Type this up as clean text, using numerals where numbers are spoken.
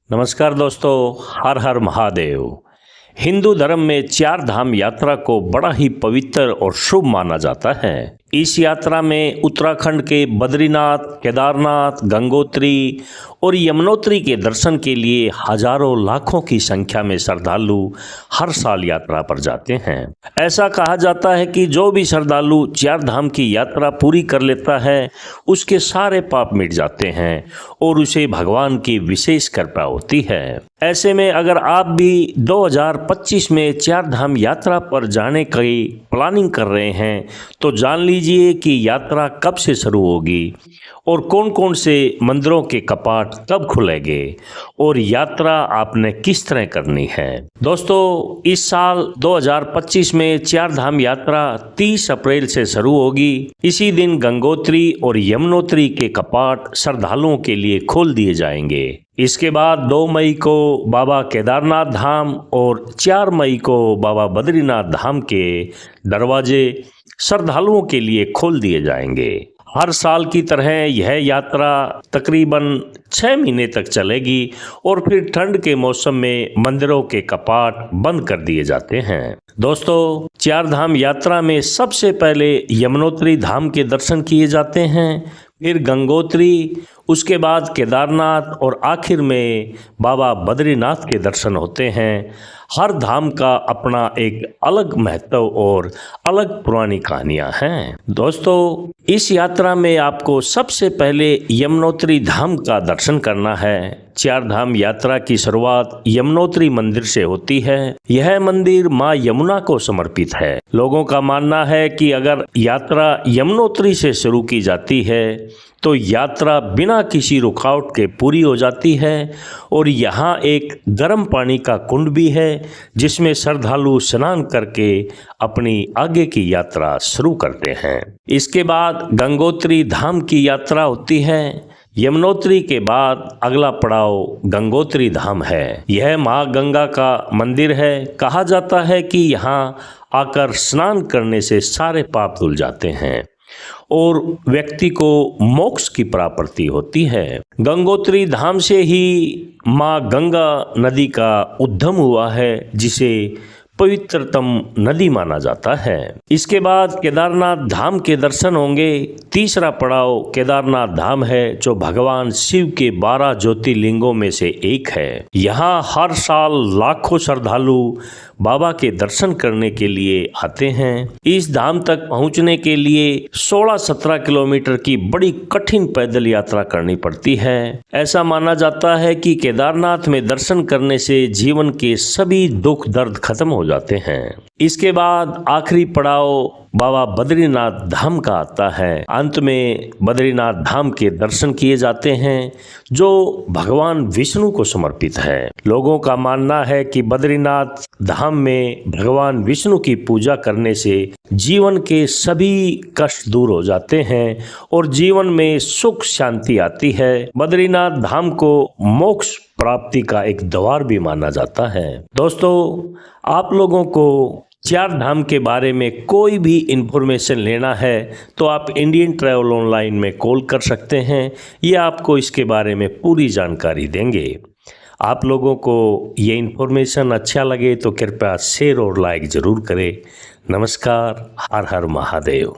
नमस्कार दोस्तों, हर हर महादेव। हिंदू धर्म में चार धाम यात्रा को बड़ा ही पवित्र और शुभ माना जाता है। इस यात्रा में उत्तराखंड के बद्रीनाथ, केदारनाथ, गंगोत्री और यमुनोत्री के दर्शन के लिए हजारों लाखों की संख्या में श्रद्धालु हर साल यात्रा पर जाते हैं। ऐसा कहा जाता है कि जो भी श्रद्धालु चार धाम की यात्रा पूरी कर लेता है उसके सारे पाप मिट जाते हैं और उसे भगवान की विशेष कृपा होती है। ऐसे में अगर आप भी 2025 में चार धाम यात्रा पर जाने की प्लानिंग कर रहे हैं तो जान लीजिए कि यात्रा कब से शुरू होगी और कौन कौन से मंदिरों के कपाट कब खुलेंगे और यात्रा आपने किस तरह करनी है। दोस्तों, इस साल 2025 में चार धाम यात्रा 30 अप्रैल से शुरू होगी। इसी दिन गंगोत्री और यमुनोत्री के कपाट श्रद्धालुओं के लिए खोल दिए जाएंगे। इसके बाद 2 मई को बाबा केदारनाथ धाम और 4 मई को बाबा बद्रीनाथ धाम के दरवाजे श्रद्धालुओं के लिए खोल दिए जाएंगे। हर साल की तरह यह यात्रा तकरीबन 6 महीने तक चलेगी और फिर ठंड के मौसम में मंदिरों के कपाट बंद कर दिए जाते हैं। दोस्तों, चार धाम यात्रा में सबसे पहले यमुनोत्री धाम के दर्शन किए जाते हैं, फिर गंगोत्री, उसके बाद केदारनाथ और आखिर में बाबा बद्रीनाथ के दर्शन होते हैं। हर धाम का अपना एक अलग महत्व और अलग पुरानी कहानियां हैं। दोस्तों, इस यात्रा में आपको सबसे पहले यमुनोत्री धाम का दर्शन करना है। चार धाम यात्रा की शुरुआत यमुनोत्री मंदिर से होती है। यह मंदिर मां यमुना को समर्पित है। लोगों का मानना है कि अगर यात्रा यमुनोत्री से शुरू की जाती है तो यात्रा बिना किसी रुकावट के पूरी हो जाती है और यहाँ एक गर्म पानी का कुंड भी है जिसमें श्रद्धालु स्नान करके अपनी आगे की यात्रा शुरू करते हैं। इसके बाद गंगोत्री धाम की यात्रा होती है। यमुनोत्री के बाद अगला पड़ाव गंगोत्री धाम है। यह माँ गंगा का मंदिर है। कहा जाता है कि यहाँ आकर स्नान करने से सारे पाप धुल जाते हैं और व्यक्ति को मोक्ष की प्राप्ति होती है। गंगोत्री धाम से ही माँ गंगा नदी का उद्गम हुआ है जिसे पवित्रतम नदी माना जाता है। इसके बाद केदारनाथ धाम के दर्शन होंगे। तीसरा पड़ाव केदारनाथ धाम है जो भगवान शिव के 12 ज्योतिर्लिंगों में से एक है। यहाँ हर साल लाखों श्रद्धालु बाबा के दर्शन करने के लिए आते हैं। इस धाम तक पहुँचने के लिए 16-17 किलोमीटर की बड़ी कठिन पैदल यात्रा करनी पड़ती है। ऐसा माना जाता है कि केदारनाथ में दर्शन करने से जीवन के सभी दुख दर्द खत्म हो जाते हैं। इसके बाद आखिरी पड़ाव बाबा बद्रीनाथ धाम का आता है। अंत में बद्रीनाथ धाम के दर्शन किए जाते हैं जो भगवान विष्णु को समर्पित है। लोगों का मानना है कि बद्रीनाथ धाम में भगवान विष्णु की पूजा करने से जीवन के सभी कष्ट दूर हो जाते हैं और जीवन में सुख शांति आती है। बद्रीनाथ धाम को मोक्ष प्राप्ति का एक द्वार भी माना जाता है। दोस्तों, आप लोगों को चार धाम के बारे में कोई भी इन्फॉर्मेशन लेना है तो आप इंडियन ट्रैवल ऑनलाइन में कॉल कर सकते हैं। ये आपको इसके बारे में पूरी जानकारी देंगे। आप लोगों को ये इन्फॉर्मेशन अच्छा लगे तो कृपया शेयर और लाइक ज़रूर करें। नमस्कार, हर हर महादेव।